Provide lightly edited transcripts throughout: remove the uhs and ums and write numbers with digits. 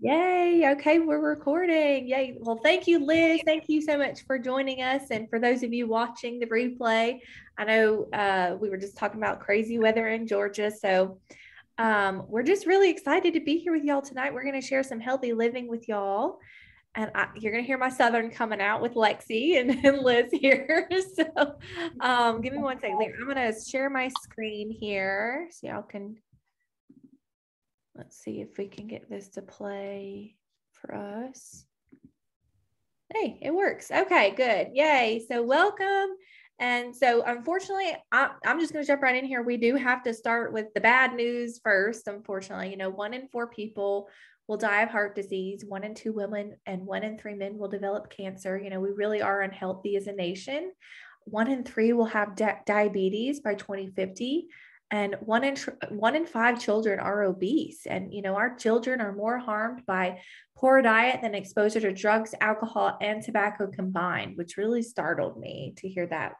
Yay. Okay, we're recording. Yay. Well, thank you, Liz. Thank you so much for joining us. And for those of you watching the replay, I know we were just talking about crazy weather in Georgia. So we're just really excited to be here with y'all tonight. We're going to share some healthy living with y'all. And you're going to hear my Southern coming out with Lexy and Liz here. So give me one second. I'm going to share my screen here so y'all can. Let's see if we can get this to play for us. Hey, it works. Okay, good. Yay. So welcome. And so unfortunately, I'm just going to jump right in here. We do have to start with the bad news first. Unfortunately, 1 in 4 people will die of heart disease. 1 in 2 women and 1 in 3 men will develop cancer. We really are unhealthy as a nation. 1 in 3 will have diabetes by 2050. And 1 in 5 children are obese. And, our children are more harmed by poor diet than exposure to drugs, alcohol, and tobacco combined, which really startled me to hear that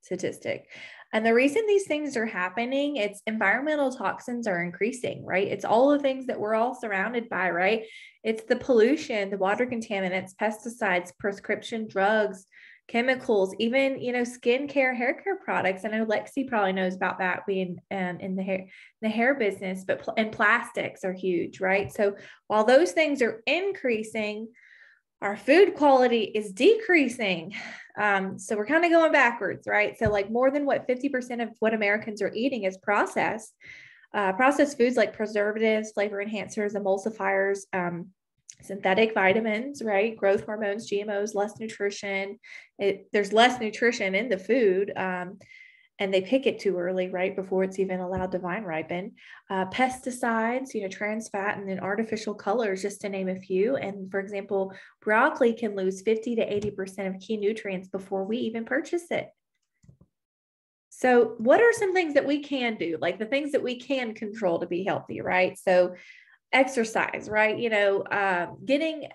statistic. And the reason these things are happening, it's environmental toxins are increasing, right? It's all the things that we're all surrounded by, right? It's the pollution, the water contaminants, pesticides, prescription drugs, chemicals, even, skincare, hair care products. I know Lexy probably knows about that being in the hair business, and plastics are huge, right? So while those things are increasing, our food quality is decreasing. So we're kind of going backwards, right? So like more than 50% of what Americans are eating is processed. Processed foods like preservatives, flavor enhancers, emulsifiers, synthetic vitamins, right? Growth hormones, GMOs, less nutrition. There's less nutrition in the food. And they pick it too early, right? Before it's even allowed to vine ripen. Pesticides, trans fat, and then artificial colors, just to name a few. And for example, broccoli can lose 50 to 80% of key nutrients before we even purchase it. So what are some things that we can do? Like the things that we can control to be healthy, right? So exercise, right? Getting,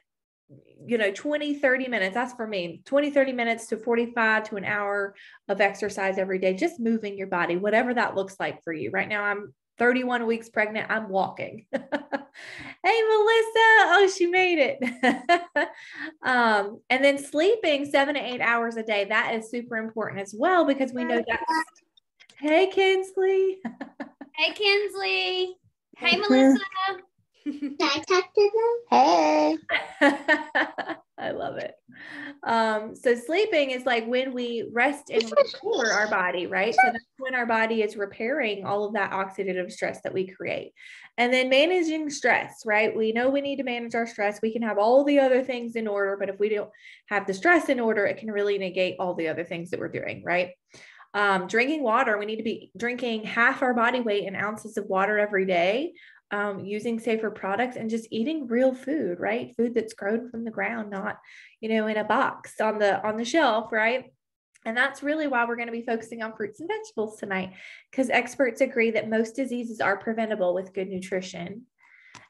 20, 30 minutes, that's for me, 20, 30 minutes to 45 to an hour of exercise every day, just moving your body, whatever that looks like for you. Right now, I'm 31 weeks pregnant. I'm walking. Hey, Melissa. Oh, she made it. And then sleeping 7 to 8 hours a day. That is super important as well, because we know that. Hey, Kinsley. Hey, Kinsley. Hey, Melissa. Can I talk to them? Hey. I love it. So sleeping is like when we rest and restore our body, right? So that's when our body is repairing all of that oxidative stress that we create. And then managing stress, right? We know we need to manage our stress. We can have all the other things in order, but if we don't have the stress in order, it can really negate all the other things that we're doing, right? Drinking water, we need to be drinking half our body weight in ounces of water every day. Using safer products and just eating real food, right? Food that's grown from the ground, not, in a box on the shelf, right? And that's really why we're going to be focusing on fruits and vegetables tonight, because experts agree that most diseases are preventable with good nutrition.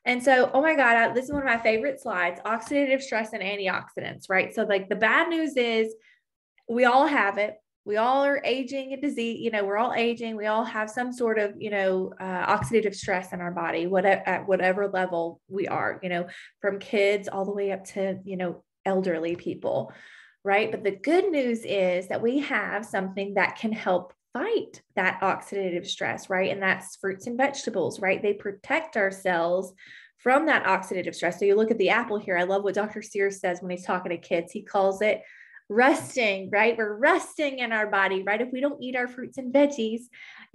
And so, oh my God, this is one of my favorite slides, oxidative stress and antioxidants, right? So like the bad news is we all have it. We all are aging and disease, we're all aging. We all have some sort of, oxidative stress in our body, at whatever level we are, from kids all the way up to, elderly people, right? But the good news is that we have something that can help fight that oxidative stress, right? And that's fruits and vegetables, right? They protect our cells from that oxidative stress. So you look at the apple here. I love what Dr. Sears says when he's talking to kids. He calls it rusting, right? We're rusting in our body, right? If we don't eat our fruits and veggies,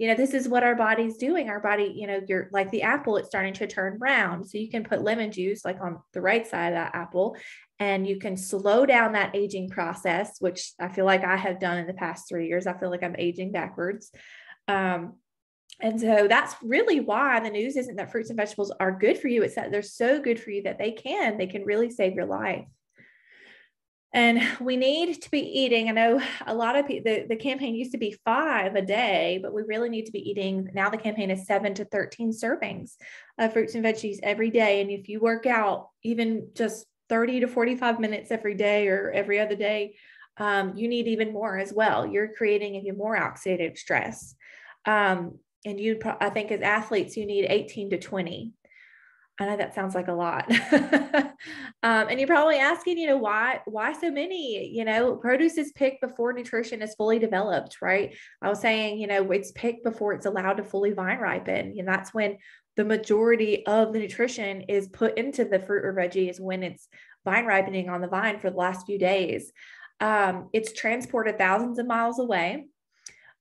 this is what our body's doing. Our body, you're like the apple, it's starting to turn brown. So you can put lemon juice like on the right side of that apple, and you can slow down that aging process, which I feel like I have done in the past 3 years. I feel like I'm aging backwards. And so that's really why the news isn't that fruits and vegetables are good for you. It's that they're so good for you that they can really save your life. And we need to be eating. I know a lot of people, the campaign used to be 5 a day, but we really need to be eating. Now the campaign is 7 to 13 servings of fruits and veggies every day. And if you work out even just 30 to 45 minutes every day or every other day, you need even more as well. You're creating even more oxidative stress. And I think as athletes, you need 18 to 20. I know that sounds like a lot. And you're probably asking, why so many? Produce is picked before nutrition is fully developed, right? I was saying, it's picked before it's allowed to fully vine ripen. And that's when the majority of the nutrition is put into the fruit or veggie, is when it's vine ripening on the vine for the last few days. It's transported thousands of miles away.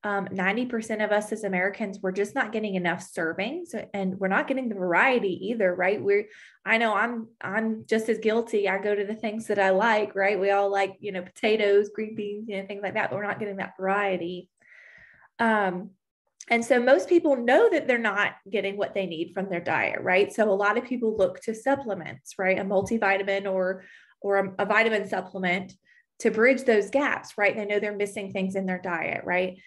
90% of us as Americans, we're just not getting enough servings, and we're not getting the variety either, right? I know I'm just as guilty. I go to the things that I like, right? We all like, potatoes, green beans, things like that, but we're not getting that variety. And so most people know that they're not getting what they need from their diet, right? So a lot of people look to supplements, right? A multivitamin or a vitamin supplement to bridge those gaps, right? They know they're missing things in their diet, right?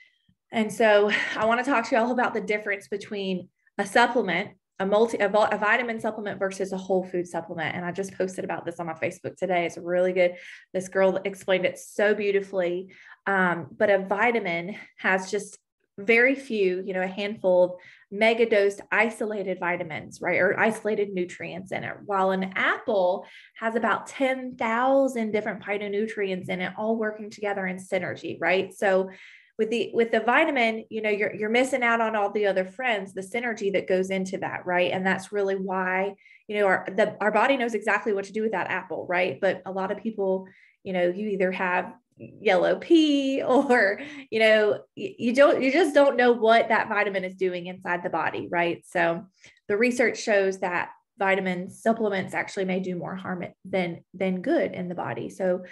And so I want to talk to you all about the difference between a supplement, a vitamin supplement versus a whole food supplement. And I just posted about this on my Facebook today. It's really good. This girl explained it so beautifully. But a vitamin has just very few, a handful of mega dosed isolated vitamins, right? Or isolated nutrients in it. While an apple has about 10,000 different phytonutrients in it, all working together in synergy, right? So with the vitamin, you're missing out on all the other friends, the synergy that goes into that, right? And that's really why, our body knows exactly what to do with that apple, right? But a lot of people, you either have yellow pea or, you just don't know what that vitamin is doing inside the body, right? So the research shows that vitamin supplements actually may do more harm than good in the body. So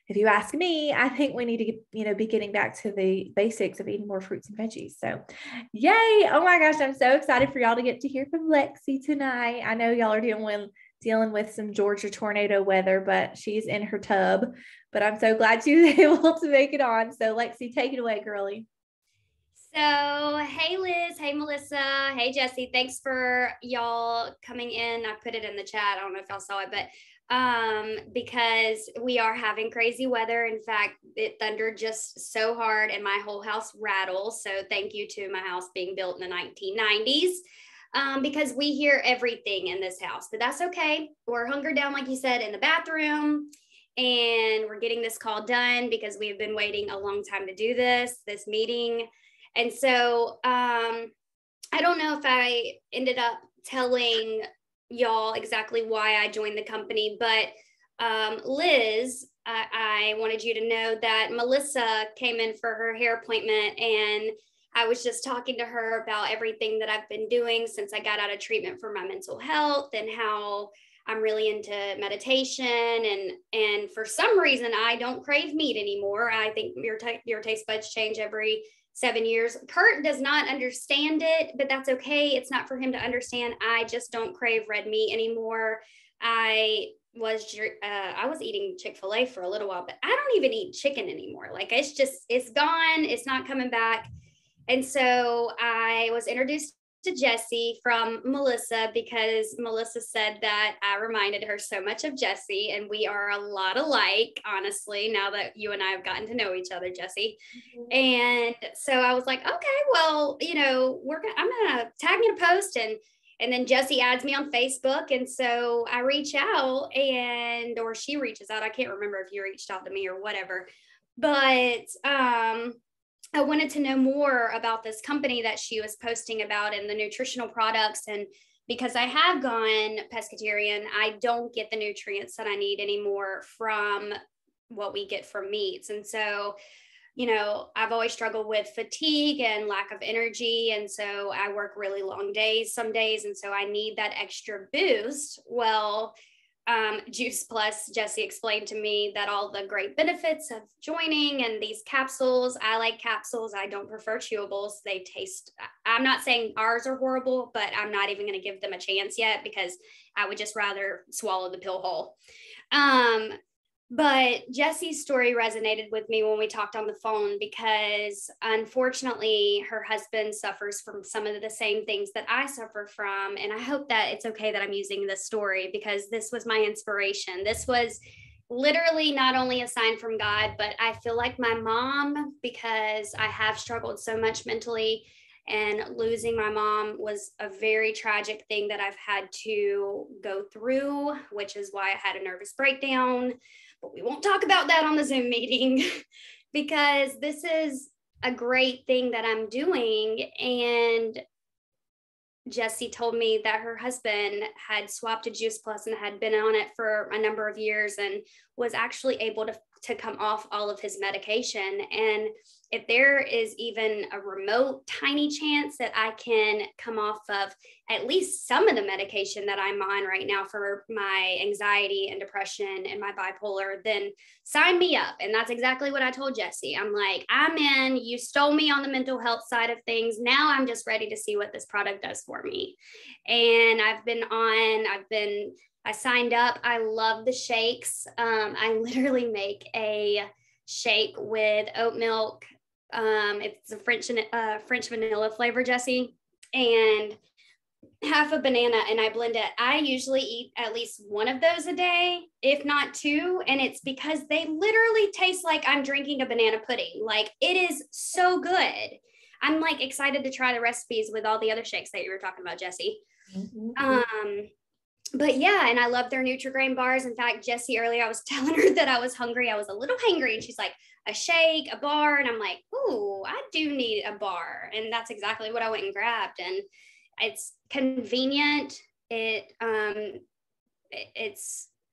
if you ask me, I think we need to, be getting back to the basics of eating more fruits and veggies. So yay. Oh my gosh. I'm so excited for y'all to get to hear from Lexy tonight. I know y'all are dealing with some Georgia tornado weather, but she's in her tub, but I'm so glad she was able to make it on. So Lexy, take it away, girly. So, hey Liz, hey Melissa, hey Jesse, thanks for y'all coming in. I put it in the chat. I don't know if y'all saw it, but because we are having crazy weather. In fact, it thundered just so hard and my whole house rattles. So thank you to my house being built in the 1990s. Because we hear everything in this house, but that's okay. We're hunkered down, like you said, in the bathroom, and we're getting this call done because we've been waiting a long time to do this meeting. And so I don't know if I ended up telling y'all exactly why I joined the company, but Liz, I wanted you to know that Melissa came in for her hair appointment, and I was just talking to her about everything that I've been doing since I got out of treatment for my mental health, and how I'm really into meditation, and for some reason I don't crave meat anymore. I think your taste buds change every 7 years. Kurt does not understand it, but that's okay. It's not for him to understand. I just don't crave red meat anymore. I was eating Chick-fil-A for a little while, but I don't even eat chicken anymore. Like it's gone. It's not coming back. And so I was introduced to Jesse from Melissa because Melissa said that I reminded her so much of Jesse, and we are a lot alike, honestly, now that you and I have gotten to know each other, Jesse. Mm-hmm. And so I was like, okay, well, I'm gonna tag me in a post, and then Jesse adds me on Facebook, and so I reach out, or she reaches out. I can't remember if you reached out to me or whatever, but I wanted to know more about this company that she was posting about and the nutritional products. And because I have gone pescatarian, I don't get the nutrients that I need anymore from what we get from meats. And so, I've always struggled with fatigue and lack of energy. And so I work really long days some days. And so I need that extra boost. Well, Juice Plus, Jesse explained to me that all the great benefits of joining and these capsules. I like capsules. I don't prefer chewables. They taste, I'm not saying ours are horrible, but I'm not even going to give them a chance yet because I would just rather swallow the pill whole. But Jesse's story resonated with me when we talked on the phone because unfortunately her husband suffers from some of the same things that I suffer from. And I hope that it's okay that I'm using this story because this was my inspiration. This was literally not only a sign from God, but I feel like my mom, because I have struggled so much mentally, And losing my mom was a very tragic thing that I've had to go through, which is why I had a nervous breakdown. But we won't talk about that on the Zoom meeting because this is a great thing that I'm doing. And Jessie told me that her husband had swapped to Juice Plus and had been on it for a number of years and was actually able to come off all of his medication. And if there is even a remote tiny chance that I can come off of at least some of the medication that I'm on right now for my anxiety and depression and my bipolar, then sign me up. And that's exactly what I told Jessie. I'm like, I'm in. You stole me on the mental health side of things. Now I'm just ready to see what this product does for me. And I signed up. I love the shakes. I literally make a shake with oat milk. It's a French vanilla flavor, Jessie, and half a banana, and I blend it. I usually eat at least one of those a day, if not two. And it's because they literally taste like I'm drinking a banana pudding. Like, it is so good. I'm like excited to try the recipes with all the other shakes that you were talking about, Jessie. Mm-hmm. But yeah, and I love their Nutri-Grain bars. In fact, Jessie, earlier I was telling her that I was hungry. I was a little hangry, and she's like, a shake, a bar. And I'm like, ooh, I do need a bar. And that's exactly what I went and grabbed. And it's convenient. It's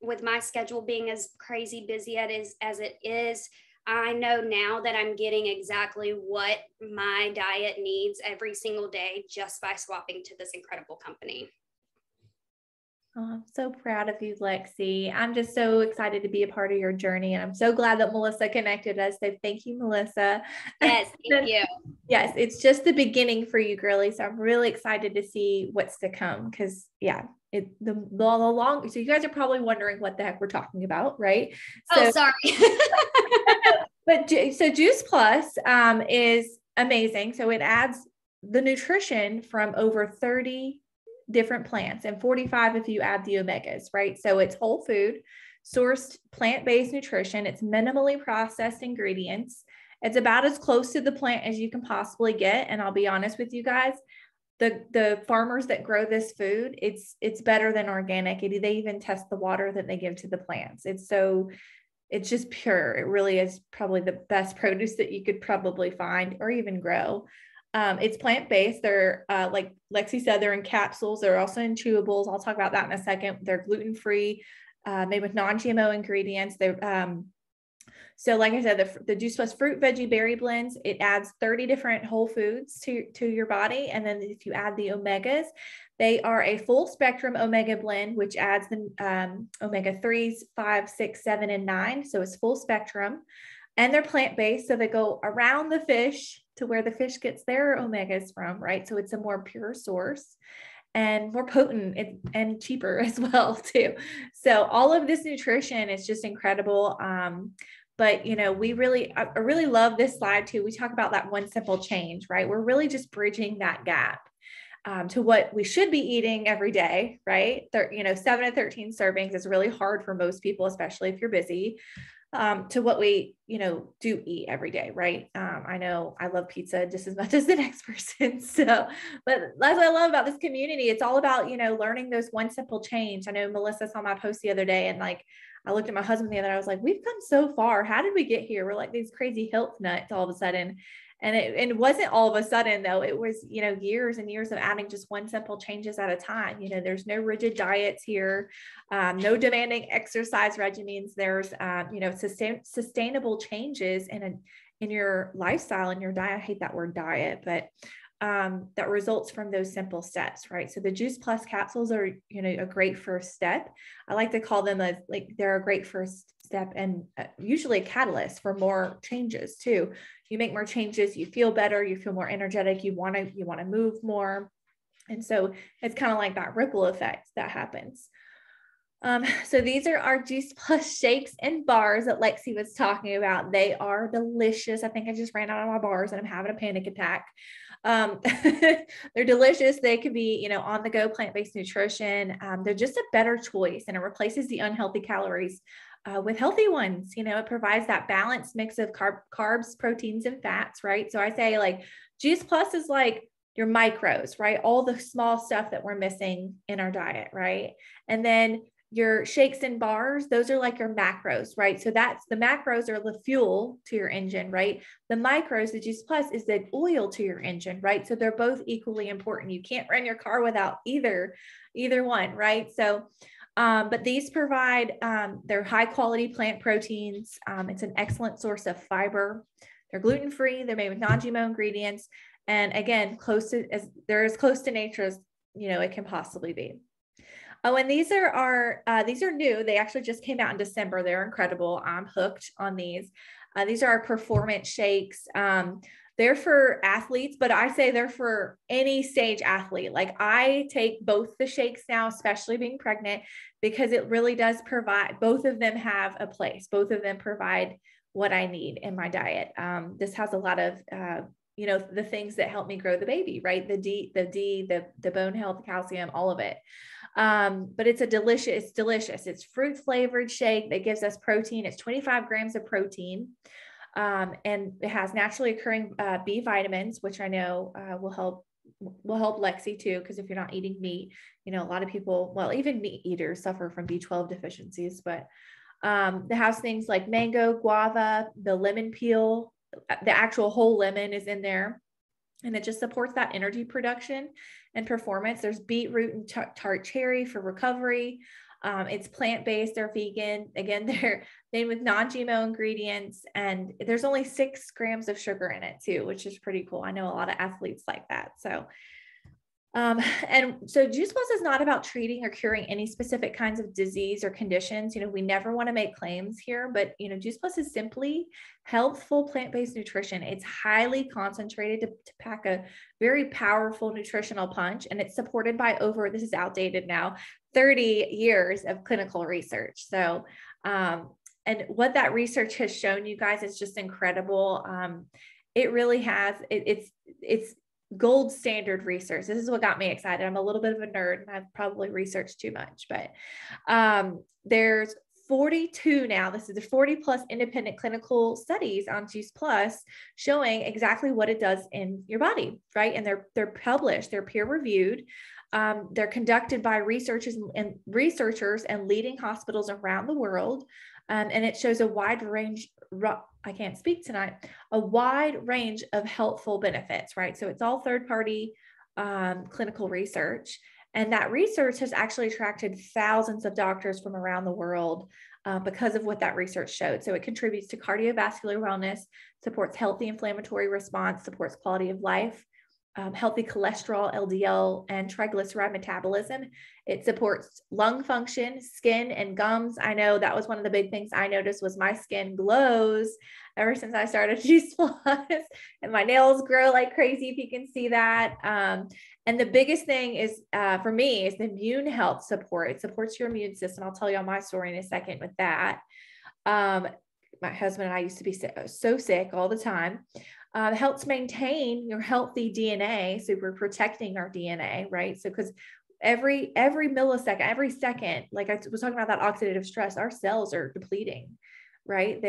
with my schedule being as crazy busy as it is, I know now that I'm getting exactly what my diet needs every single day just by swapping to this incredible company. Oh, I'm so proud of you, Lexy. I'm just so excited to be a part of your journey. And I'm so glad that Melissa connected us. So thank you, Melissa. Yes, thank you. Yes, it's just the beginning for you, girly. So I'm really excited to see what's to come. Because yeah, the long. So you guys are probably wondering what the heck we're talking about, right? So, oh, sorry. But so Juice Plus is amazing. So it adds the nutrition from over 30 different plants and 45 if you add the omegas, right? So it's whole food, sourced plant-based nutrition. It's minimally processed ingredients. It's about as close to the plant as you can possibly get. And I'll be honest with you guys, the farmers that grow this food, it's better than organic. They even test the water that they give to the plants. It's just pure. It really is probably the best produce that you could probably find or even grow. It's plant-based. They're like Lexy said, they're in capsules. They're also in chewables. I'll talk about that in a second. They're gluten-free, made with non-GMO ingredients. So like I said, the Juice Plus fruit, veggie, berry blends, it adds 30 different whole foods to your body. And then if you add the omegas, they are a full spectrum omega blend, which adds the omega 3s, 5, 6, 7, and 9. So it's full spectrum. And they're plant-based. So they go around the fish to where the fish gets their omegas from, right? So it's a more pure source and more potent and cheaper as well too. So all of this nutrition is just incredible. But you know, I really love this slide too. We talk about that one simple change, right? We're really just bridging that gap to what we should be eating every day, right? 7 to 13 servings is really hard for most people, especially if you're busy. To what we, do eat every day, right? I know I love pizza just as much as the next person. So, but that's what I love about this community. It's all about, learning those one simple change. I know Melissa saw my post the other day and like, I looked at my husband the other day, I was like, we've come so far. How did we get here? We're like these crazy health nuts all of a sudden. And it wasn't all of a sudden though. It was, years and years of adding just one simple changes at a time. There's no rigid diets here, no demanding exercise regimens. There's, sustainable changes in your lifestyle and your diet. I hate that word diet, but that results from those simple steps, right? So the Juice Plus capsules are, a great first step. I like to call them they're a great first step and usually a catalyst for more changes too. You make more changes, you feel better, you feel more energetic, you want to move more. And so it's kind of like that ripple effect that happens. So these are our Juice Plus shakes and bars that Lexy was talking about. They are delicious. I think I just ran out of my bars and I'm having a panic attack. They're delicious. They could be, on the go plant-based nutrition. They're just a better choice and it replaces the unhealthy calories with healthy ones. It provides that balanced mix of carbs, proteins, and fats, right? So I say like Juice Plus is like your micros, right? All the small stuff that we're missing in our diet, right? And then your shakes and bars, those are like your macros, right? So that's the macros are the fuel to your engine, right? The micros, the Juice Plus, is the oil to your engine, right? So they're both equally important. You can't run your car without either one, right? So but these provide, they're high quality plant proteins. It's an excellent source of fiber. They're gluten-free. They're made with non-GMO ingredients. And again, they're as close to nature as, it can possibly be. Oh, and these are new. They actually just came out in December. They're incredible. I'm hooked on these. These are our performance shakes. They're for athletes, but I say they're for any stage athlete. Like I take both the shakes now, especially being pregnant, because it really does provide, both of them have a place. Both of them provide what I need in my diet. This has a lot of, the things that help me grow the baby, right? The bone health, calcium, all of it. But it's delicious. It's fruit flavored shake that gives us protein. It's 25 grams of protein. And it has naturally occurring B vitamins, which I know will help Lexy too, because if you're not eating meat, a lot of people, well, even meat eaters suffer from B12 deficiencies, but it has things like mango, guava, the lemon peel, the actual whole lemon is in there, and it just supports that energy production and performance. There's beetroot and tart cherry for recovery. It's plant-based, they're vegan. Again, they're made with non-GMO ingredients, and there's only 6 grams of sugar in it too, which is pretty cool. I know a lot of athletes like that. So, and so Juice Plus is not about treating or curing any specific kinds of disease or conditions. We never want to make claims here, but Juice Plus is simply healthful plant-based nutrition. It's highly concentrated to pack a very powerful nutritional punch, and it's supported by this is outdated now, 30 years of clinical research. So, and what that research has shown you guys is just incredible. It really has, it's gold standard research. This is what got me excited. I'm a little bit of a nerd and I've probably researched too much, but there's 42 now. This is the 40 plus independent clinical studies on Juice Plus showing exactly what it does in your body, right? And they're published, they're peer reviewed. They're conducted by researchers and leading hospitals around the world. And it shows a wide range, I can't speak tonight, a wide range of healthful benefits, right? So it's all third-party clinical research. And that research has actually attracted thousands of doctors from around the world because of what that research showed. So it contributes to cardiovascular wellness, supports healthy inflammatory response, supports quality of life, healthy cholesterol, LDL, and triglyceride metabolism. It supports lung function, skin, and gums. I know that was one of the big things I noticed was my skin glows ever since I started Juice Plus, and my nails grow like crazy, if you can see that. And the biggest thing is, for me, is the immune health support. It supports your immune system. I'll tell you all my story in a second with that. My husband and I used to be so sick all the time. Helps maintain your healthy DNA. So we're protecting our DNA, right? So because every millisecond, every second, like I was talking about that oxidative stress, our cells are depleting, right?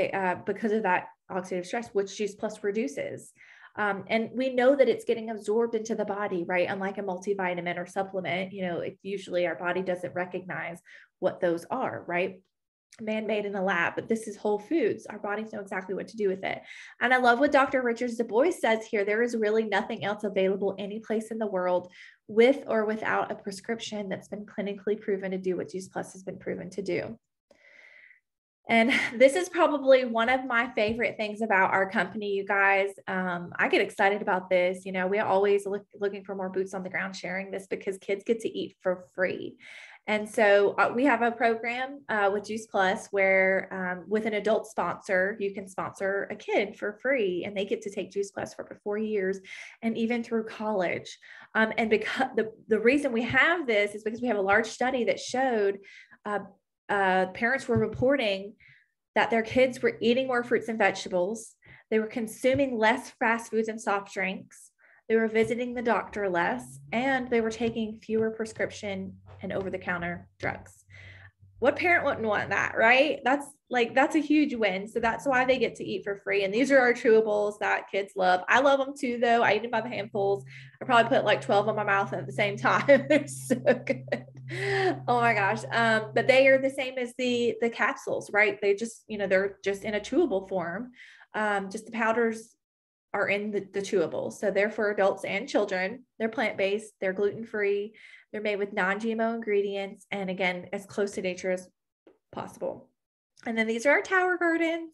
Because of that oxidative stress, which Juice Plus reduces. And we know that it's getting absorbed into the body, right? Unlike a multivitamin or supplement, usually our body doesn't recognize what those are, right? Man-made in a lab, but this is whole foods. Our bodies know exactly what to do with it. And I love what Dr. Richard Du Bois says here. There is really nothing else available any place in the world with or without a prescription that's been clinically proven to do what Juice Plus has been proven to do. And this is probably one of my favorite things about our company, you guys. I get excited about this. We're always looking for more boots on the ground sharing this because kids get to eat for free. And so we have a program with Juice Plus where with an adult sponsor, you can sponsor a kid for free and they get to take Juice Plus for 4 years and even through college. And because the reason we have this is because we have a large study that showed parents were reporting that their kids were eating more fruits and vegetables. They were consuming less fast foods and soft drinks. They were visiting the doctor less, and they were taking fewer prescription and over-the-counter drugs. what parent wouldn't want that, right? That's a huge win. So that's why they get to eat for free. And these are our chewables that kids love. I love them too, though. I eat them by the handfuls. I probably put like 12 in my mouth at the same time. They're so good. Oh my gosh. But they are the same as the capsules, right? They just, they're just in a chewable form. Just the powders are in the chewable. So they're for adults and children. They're plant-based, they're gluten-free, they're made with non-GMO ingredients, and again, as close to nature as possible. And then these are our tower gardens.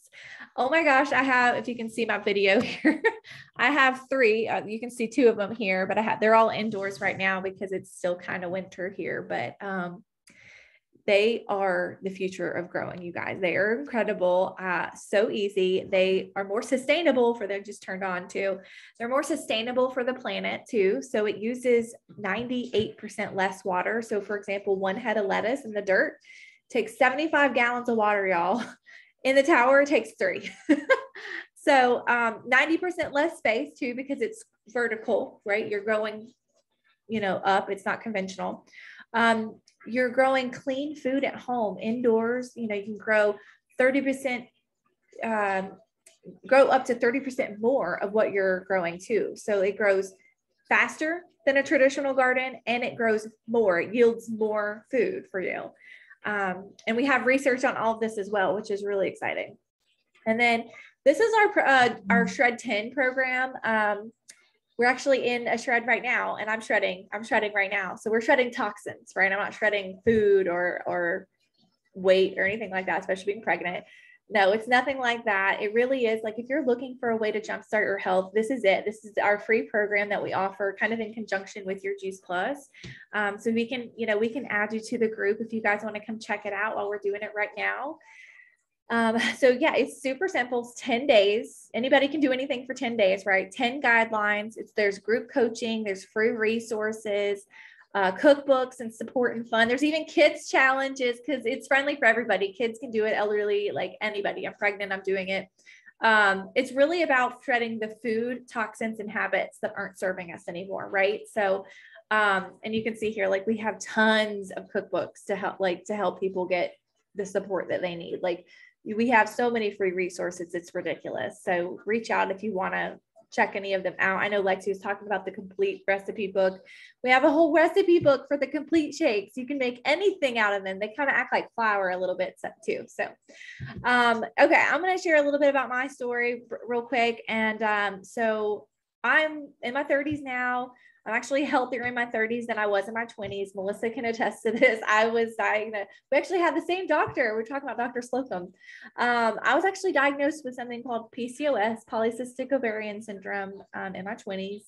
Oh my gosh, I have, if you can see my video here, I have 3. You can see 2 of them here, but they're all indoors right now because it's still kind of winter here. But they are the future of growing, you guys. They are incredible, so easy. They are more sustainable for them, just turned on too. They're more sustainable for the planet too. So it uses 98% less water. So for example, 1 head of lettuce in the dirt takes 75 gallons of water, y'all. In the tower, it takes 3. So 90% less space too, because it's vertical, right? You're growing, up, it's not conventional. You're growing clean food at home, indoors. You can grow 30%, grow up to 30% more of what you're growing too. So it grows faster than a traditional garden, and it grows more, it yields more food for you. And we have research on all of this as well, which is really exciting. And then this is our Shred 10 program. We're actually in a shred right now, and I'm shredding right now. So we're shredding toxins, right? I'm not shredding food or weight or anything like that, especially being pregnant. No, it's nothing like that. It really is like, if you're looking for a way to jumpstart your health, this is it. This is our free program that we offer kind of in conjunction with your Juice Plus. So we can add you to the group if you guys want to come check it out while we're doing it right now. So yeah, it's super simple. It's 10 days. Anybody can do anything for 10 days, right? 10 guidelines. There's group coaching, there's free resources, cookbooks and support and fun. There's even kids challenges because it's friendly for everybody. Kids can do it, elderly, like anybody. I'm pregnant, I'm doing it. It's really about shredding the food, toxins, and habits that aren't serving us anymore, right? So, and you can see here, like we have tons of cookbooks to help people get the support that they need. Like we have so many free resources, it's ridiculous. So reach out if you want to check any of them out. I know Lexy was talking about the complete recipe book. We have a whole recipe book for the complete shakes. You can make anything out of them. They kind of act like flour a little bit too. So, okay, I'm going to share a little bit about my story real quick. And so I'm in my 30s now. I'm actually healthier in my 30s than I was in my 20s. Melissa can attest to this. I was diagnosed. We actually had the same doctor. We're talking about Dr. Slocum. I was actually diagnosed with something called PCOS, polycystic ovarian syndrome, in my 20s.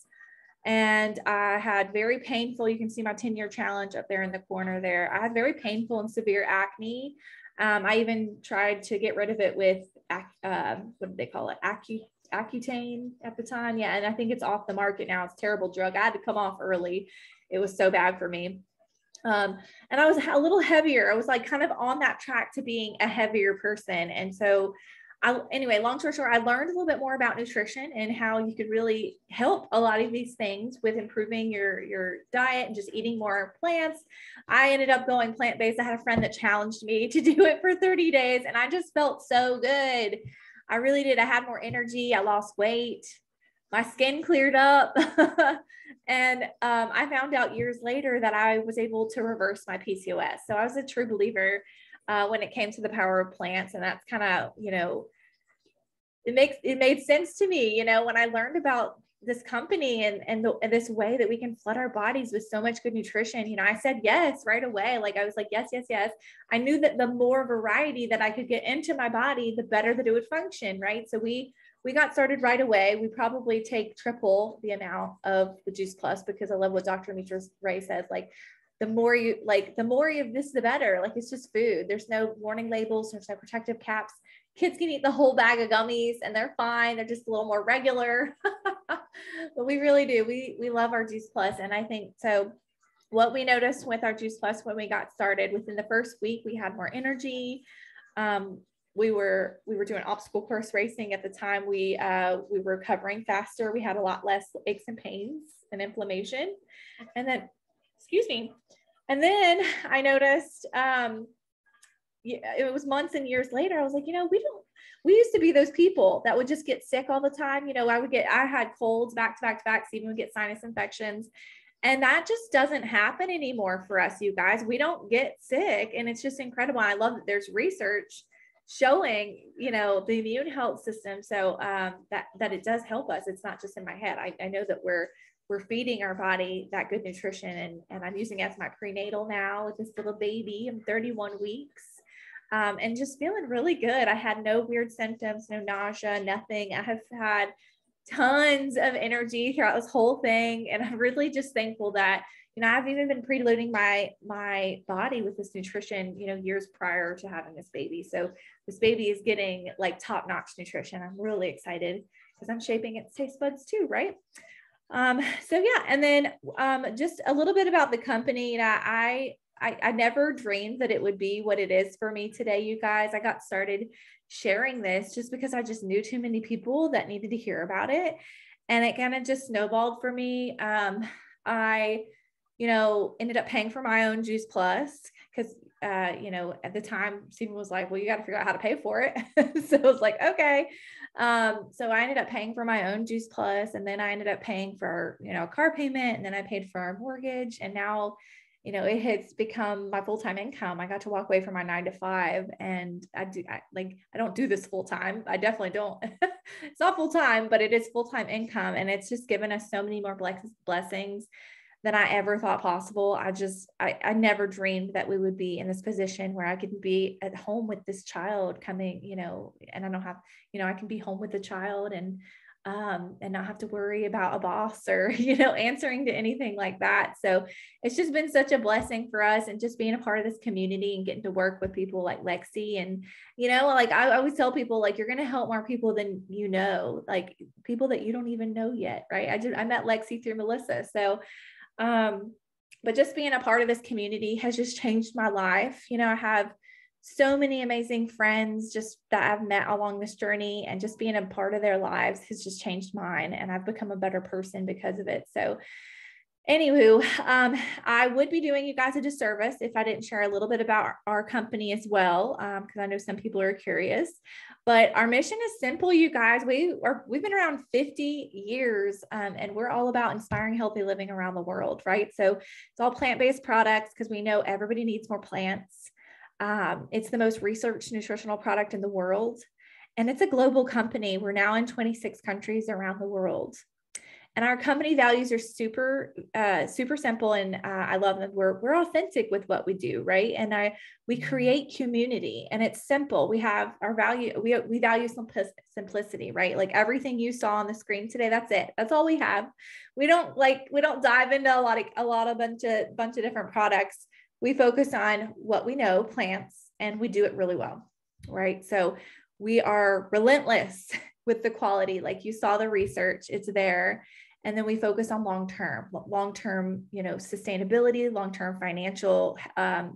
And I had very painful, you can see my 10-year challenge up there in the corner there. I had very painful and severe acne. I even tried to get rid of it with, what did they call it? Accutane at the time. Yeah. And I think it's off the market now. It's a terrible drug. I had to come off early. It was so bad for me. And I was a little heavier. I was like kind of on that track to being a heavier person. And so anyway, long story short, I learned a little bit more about nutrition and how you could really help a lot of these things with improving your diet and just eating more plants. I ended up going plant-based. I had a friend that challenged me to do it for 30 days, and I just felt so good. I really did. I had more energy. I lost weight. My skin cleared up. And I found out years later that I was able to reverse my PCOS. So I was a true believer when it came to the power of plants. And that's kind of, it made sense to me, when I learned about this company and this way that we can flood our bodies with so much good nutrition. I said yes right away. Like I was like, yes, yes, yes. I knew that the more variety that I could get into my body, the better that it would function. Right. So we got started right away. We probably take triple the amount of the Juice Plus because I love what Dr. Mitra Ray says. Like the more you of this, the better. Like it's just food. There's no warning labels. There's no protective caps. Kids can eat the whole bag of gummies and they're fine. They're just a little more regular. But we really do. We love our Juice Plus. And I think so. What we noticed with our Juice Plus when we got started, within the first week, we had more energy. We were doing obstacle course racing at the time. We were recovering faster. We had a lot less aches and pains and inflammation. And then, excuse me. And then I noticed it was months and years later, I was like, we used to be those people that would just get sick all the time. I had colds back to back to back, even would get sinus infections. And that just doesn't happen anymore for us, you guys. We don't get sick. And it's just incredible. I love that there's research showing, the immune health system. So that it does help us. It's not just in my head. I know that we're feeding our body that good nutrition, and I'm using it as my prenatal now with this little baby. I'm 31 weeks. And just feeling really good. I had no weird symptoms, no nausea, nothing. I have had tons of energy throughout this whole thing. And I'm really just thankful that, I've even been preloading my body with this nutrition, years prior to having this baby. So this baby is getting like top-notch nutrition. I'm really excited because I'm shaping its taste buds too, right? So yeah. And then just a little bit about the company. I never dreamed that it would be what it is for me today, you guys. I got started sharing this just because I just knew too many people that needed to hear about it. And it kind of just snowballed for me. I, ended up paying for my own Juice Plus because, at the time, Stephen was like, well, you got to figure out how to pay for it. So I was like, okay. So I ended up paying for my own Juice Plus, and then I ended up paying for, a car payment, and then I paid for our mortgage. And now, it has become my full-time income. I got to walk away from my 9 to 5, and I don't do this full time. I definitely don't. It's not full time, but it is full-time income. And it's just given us so many more blessings than I ever thought possible. I never dreamed that we would be in this position where I could be at home with this child coming, and I don't have, I can be home with the child and not have to worry about a boss or, answering to anything like that. So it's just been such a blessing for us, and just being a part of this community and getting to work with people like Lexy. And, I always tell people, like, you're going to help more people than, like people that you don't even know yet. Right. I met Lexy through Melissa. So, but just being a part of this community has just changed my life. I have so many amazing friends just that I've met along this journey, and just being a part of their lives has just changed mine. And I've become a better person because of it. So anywho, I would be doing you guys a disservice if I didn't share a little bit about our company as well, because I know some people are curious. But our mission is simple, you guys. We've been around 50 years, and we're all about inspiring healthy living around the world, right? So it's all plant-based products because we know everybody needs more plants. It's the most researched nutritional product in the world, and it's a global company. We're now in 26 countries around the world. And our company values are super simple, and I love them. We're authentic with what we do, right? And we create community, and it's simple. We have our value. We value simplicity, right? Like everything you saw on the screen today, that's it. That's all we have. We don't dive into a bunch of different products. We focus on what we know, plants, and we do it really well, right? So we are relentless with the quality. Like you saw the research, it's there. And then we focus on long-term, sustainability, long-term financial, a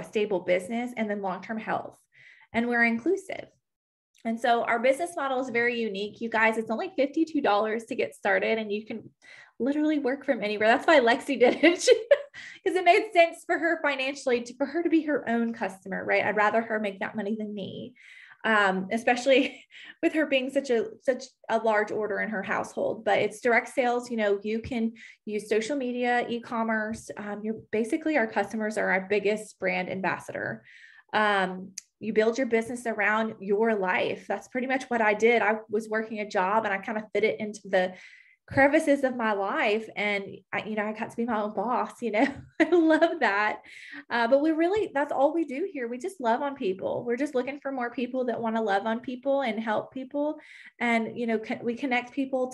stable business, and then long-term health. And we're inclusive. And so our business model is very unique. You guys, it's only $52 to get started, and you can literally work from anywhere. That's why Lexy did it, because it made sense for her financially, for her to be her own customer, right? I'd rather her make that money than me. Especially with her being such a large order in her household. But it's direct sales. You can use social media, e-commerce. Our customers are our biggest brand ambassador. You build your business around your life. That's pretty much what I did. I was working a job, and I kind of fit it into the crevices of my life. And I got to be my own boss, I love that. But that's all we do here. We just love on people. We're just looking for more people that want to love on people and help people. And, we connect people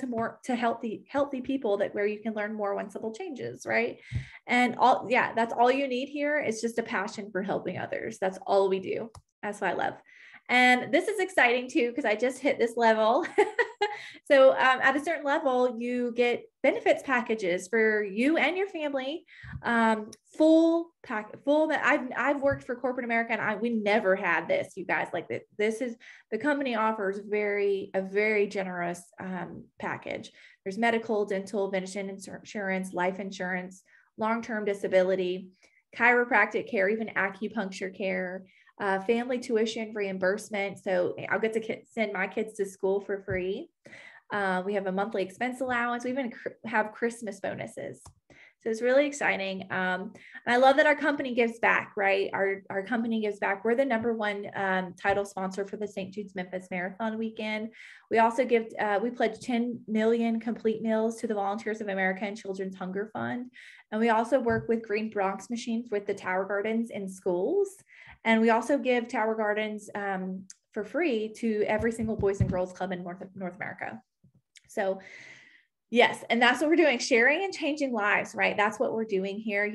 to healthy people where you can learn more when simple changes. Right. And that's all you need here. It's just a passion for helping others. That's all we do. That's what I love. And this is exciting too, because I just hit this level. So at a certain level, you get benefits packages for you and your family. Full. I've worked for corporate America, and we never had this, you guys. Like this is the company offers a very generous package. There's medical, dental, vision insurance, life insurance, long-term disability, chiropractic care, even acupuncture care, family tuition reimbursement. So I'll get to send my kids to school for free. We have a monthly expense allowance. We even have Christmas bonuses. So it's really exciting. And I love that our company gives back, right? Our company gives back. We're the #1 title sponsor for the St. Jude's Memphis Marathon weekend. We also we pledge 10 million complete meals to the Volunteers of America and Children's Hunger Fund. And we also work with Green Bronx machines with the Tower Gardens in schools. And we also give Tower Gardens for free to every single Boys and Girls Club in North America. So yes, and that's what we're doing, sharing and changing lives, right? That's what we're doing here.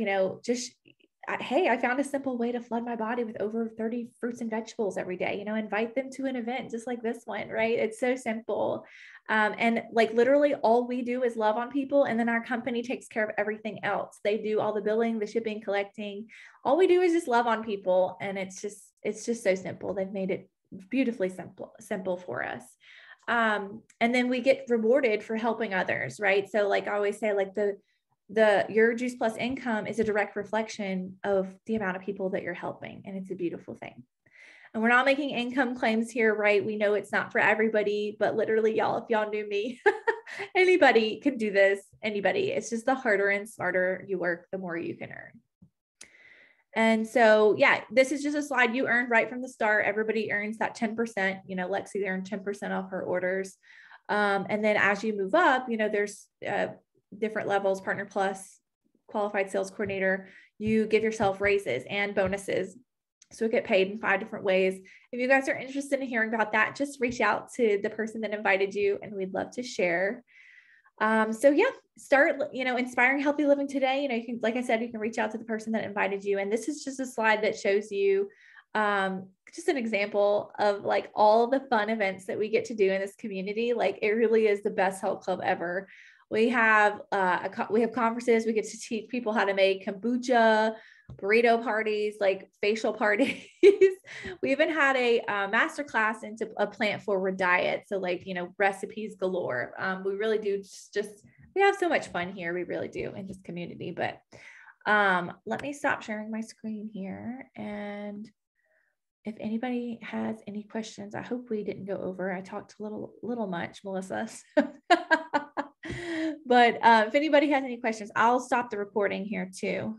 Hey, I found a simple way to flood my body with over 30 fruits and vegetables every day, invite them to an event just like this one, right? It's so simple. And like literally all we do is love on people. And then our company takes care of everything else. They do all the billing, the shipping, collecting. All we do is just love on people. And it's just so simple. They've made it beautifully simple for us. And then we get rewarded for helping others, right? So like I always say, like your Juice Plus income is a direct reflection of the amount of people that you're helping. And it's a beautiful thing. And we're not making income claims here, right? We know it's not for everybody, but literally y'all, if y'all knew me, anybody can do this, anybody. It's just the harder and smarter you work, the more you can earn. And so, yeah, this is just a slide you earned right from the start. Everybody earns that 10%, Lexy earned 10% off her orders. And then as you move up, there's different levels, Partner Plus, Qualified Sales Coordinator, you give yourself raises and bonuses. So we get paid in 5 different ways. If you guys are interested in hearing about that, just reach out to the person that invited you and we'd love to share. So yeah, start, inspiring healthy living today. You can, like I said, you can reach out to the person that invited you. And this is just a slide that shows you, just an example of like all the fun events that we get to do in this community. Like it really is the best health club ever. We have, we have conferences. We get to teach people how to make kombucha, burrito parties, like facial parties. We even had a masterclass into a plant forward diet. So like, recipes galore. We really do we have so much fun here. We really do in this community, but let me stop sharing my screen here. And if anybody has any questions, I hope we didn't go over. I talked a little much, Melissa. But if anybody has any questions, I'll stop the recording here too.